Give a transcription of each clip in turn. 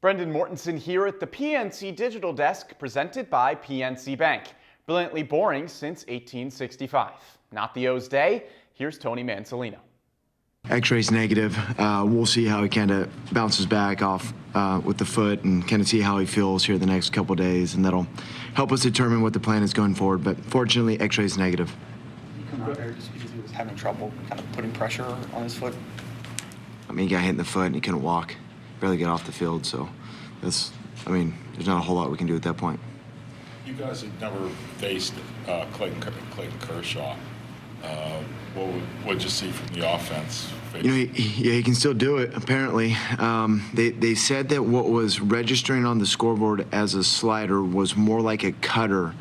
Brendan Mortensen here at the PNC Digital Desk, presented by PNC Bank. Brilliantly boring since 1865. Not the O's day. Here's Tony Mansolino. X-ray's negative. We'll see how he kind of bounces back off with the foot and kind of see how he feels here the next couple days, and that'll help us determine what the plan is going forward. But fortunately, X-ray's negative. He come out there just because he was having trouble kind of putting pressure on his foot? I mean, he got hit in the foot and he couldn't walk, barely get off the field. So there's not a whole lot we can do at that point. You guys have never faced Clayton Kershaw. What did you see from the offense? He can still do it, apparently. They said that what was registering on the scoreboard as a slider was more like a cutter.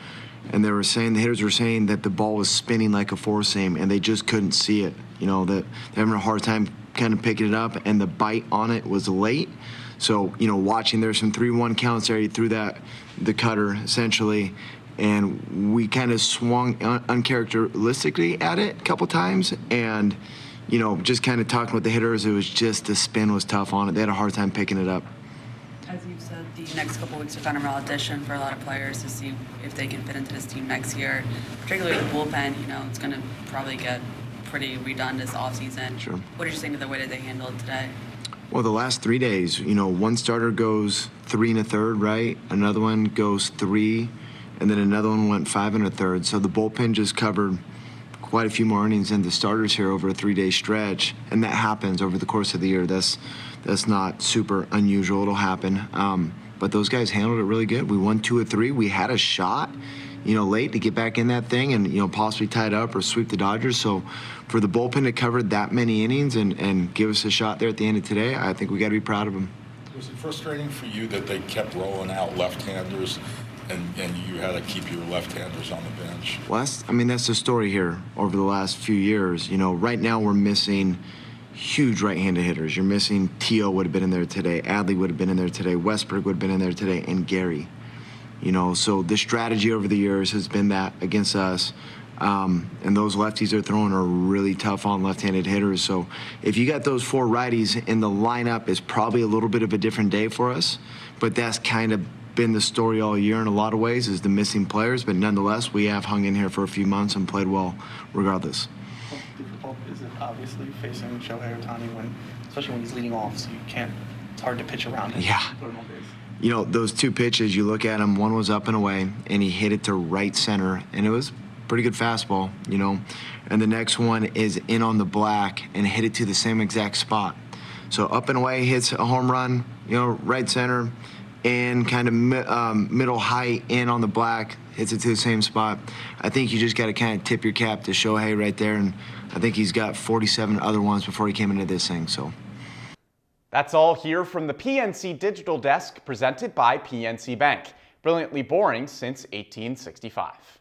And the hitters were saying that the ball was spinning like a four-seam, and they just couldn't see it. That they're having a hard time kind of picking it up, and the bite on it was late. So, watching, there's some 3-1 counts there. He threw the cutter, essentially, and we kind of swung uncharacteristically at it a couple times, and, just kind of talking with the hitters, it was just the spin was tough on it. They had a hard time picking it up. As you've said, the next couple weeks are kind of real audition for a lot of players to see if they can fit into this team next year. Particularly the bullpen, it's going to probably get pretty redone this offseason. Sure. What did you think of the way that they handled it today? Well, the last 3 days, one starter goes 3 1/3, right? Another one goes 3, and then another one went 5 1/3. So the bullpen just covered quite a few more innings than the starters here over a 3-day stretch, and that happens over the course of the year. That's not super unusual. It'll happen. But those guys handled it really good. We won 2 of 3. We had a shot, late to get back in that thing and, possibly tie it up or sweep the Dodgers. So for the bullpen to cover that many innings and give us a shot there at the end of today, I think we got to be proud of them. Was it frustrating for you that they kept rolling out left-handers and you had to keep your left-handers on the bench? Well, that's the story here over the last few years. Right now we're missing huge right-handed hitters. You're missing T.O. would have been in there today. Adley would have been in there today. Westberg would have been in there today, and Gary. So the strategy over the years has been that against us. And those lefties they're throwing are really tough on left-handed hitters. So if you got those 4 righties in the lineup, it's probably a little bit of a different day for us. But that's kind of been the story all year in a lot of ways, is the missing players. But nonetheless, we have hung in here for a few months and played well regardless. How difficult is it, obviously, facing Shohei Ohtani, especially when he's leading off, so it's hard to pitch around him? Yeah. Those 2 pitches, you look at them, one was up and away, and he hit it to right center, and it was pretty good fastball, and the next one is in on the black and hit it to the same exact spot. So up and away, hits a home run, right center, and kind of middle height in on the black, hits it to the same spot. I think you just got to kind of tip your cap to Shohei right there, and I think he's got 47 other ones before he came into this thing. So That's all here from the PNC Digital Desk, presented by PNC Bank. Brilliantly boring since 1865.